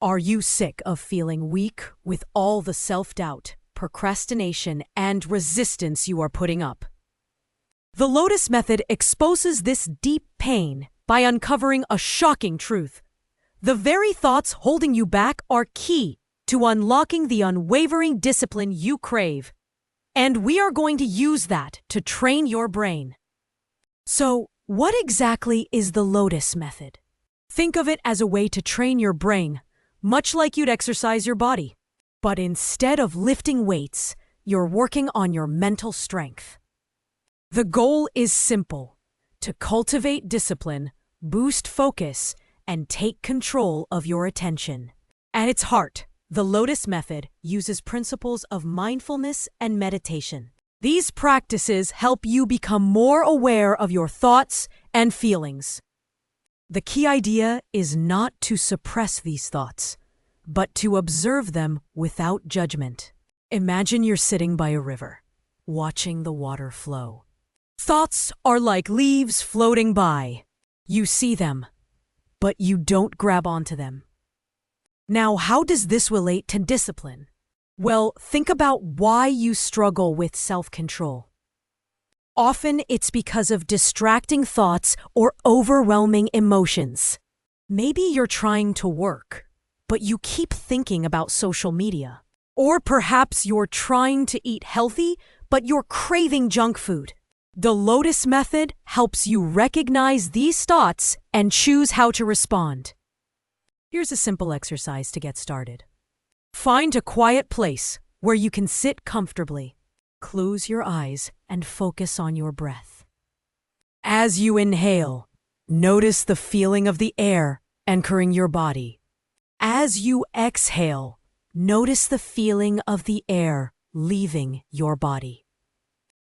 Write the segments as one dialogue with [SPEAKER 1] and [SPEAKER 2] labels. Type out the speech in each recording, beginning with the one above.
[SPEAKER 1] Are you sick of feeling weak with all the self-doubt, procrastination, and resistance you are putting up? The Lotus Method exposes this deep pain by uncovering a shocking truth. The very thoughts holding you back are key to unlocking the unwavering discipline you crave. And we are going to use that to train your brain. So, what exactly is the Lotus Method? Think of it as a way to train your brain, much like you'd exercise your body. But instead of lifting weights, you're working on your mental strength. The goal is simple: to cultivate discipline, boost focus, and take control of your attention. At its heart, the Lotus Method uses principles of mindfulness and meditation. These practices help you become more aware of your thoughts and feelings. The key idea is not to suppress these thoughts, but to observe them without judgment. Imagine you're sitting by a river, watching the water flow. Thoughts are like leaves floating by. You see them, but you don't grab onto them. Now, how does this relate to discipline? Well, think about why you struggle with self-control. Often it's because of distracting thoughts or overwhelming emotions. Maybe you're trying to work, but you keep thinking about social media. Or perhaps you're trying to eat healthy, but you're craving junk food. The Lotus Method helps you recognize these thoughts and choose how to respond. Here's a simple exercise to get started. Find a quiet place where you can sit comfortably. Close your eyes and focus on your breath. As you inhale, notice the feeling of the air anchoring your body. As you exhale, notice the feeling of the air leaving your body.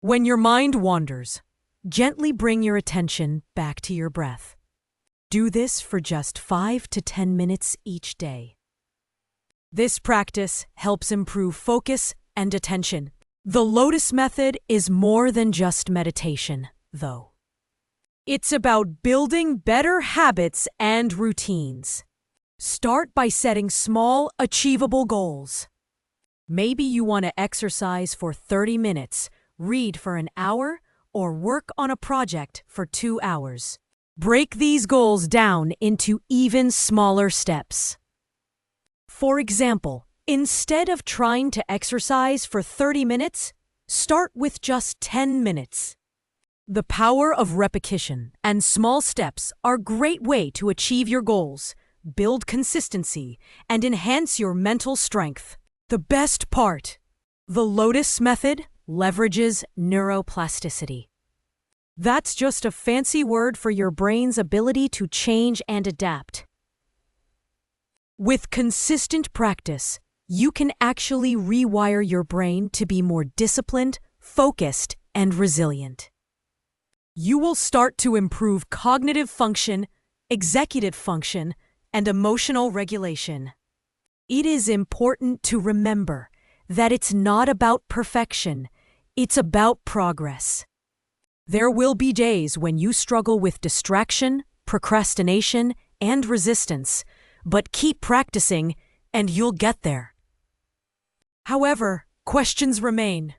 [SPEAKER 1] When your mind wanders, gently bring your attention back to your breath. Do this for just 5 to 10 minutes each day. This practice helps improve focus and attention. The Lotus Method is more than just meditation, though. It's about building better habits and routines. Start by setting small, achievable goals. Maybe you want to exercise for 30 minutes, read for an hour, or work on a project for 2 hours. Break these goals down into even smaller steps. For example, instead of trying to exercise for 30 minutes, start with just 10 minutes. The power of repetition and small steps are a great way to achieve your goals, build consistency, and enhance your mental strength. The best part: the Lotus Method leverages neuroplasticity. That's just a fancy word for your brain's ability to change and adapt. With consistent practice, you can actually rewire your brain to be more disciplined, focused, and resilient. You will start to improve cognitive function, executive function, and emotional regulation. It is important to remember that it's not about perfection, it's about progress. There will be days when you struggle with distraction, procrastination, and resistance, but keep practicing and you'll get there. However, questions remain.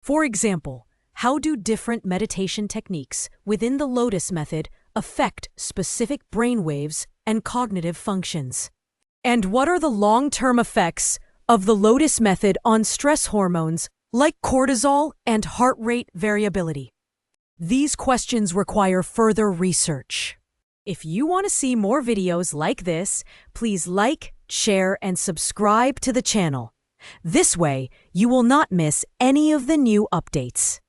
[SPEAKER 1] For example, how do different meditation techniques within the Lotus Method affect specific brainwaves and cognitive functions? And what are the long-term effects of the Lotus Method on stress hormones like cortisol and heart rate variability? These questions require further research. If you want to see more videos like this, please like, share, and subscribe to the channel. This way, you will not miss any of the new updates.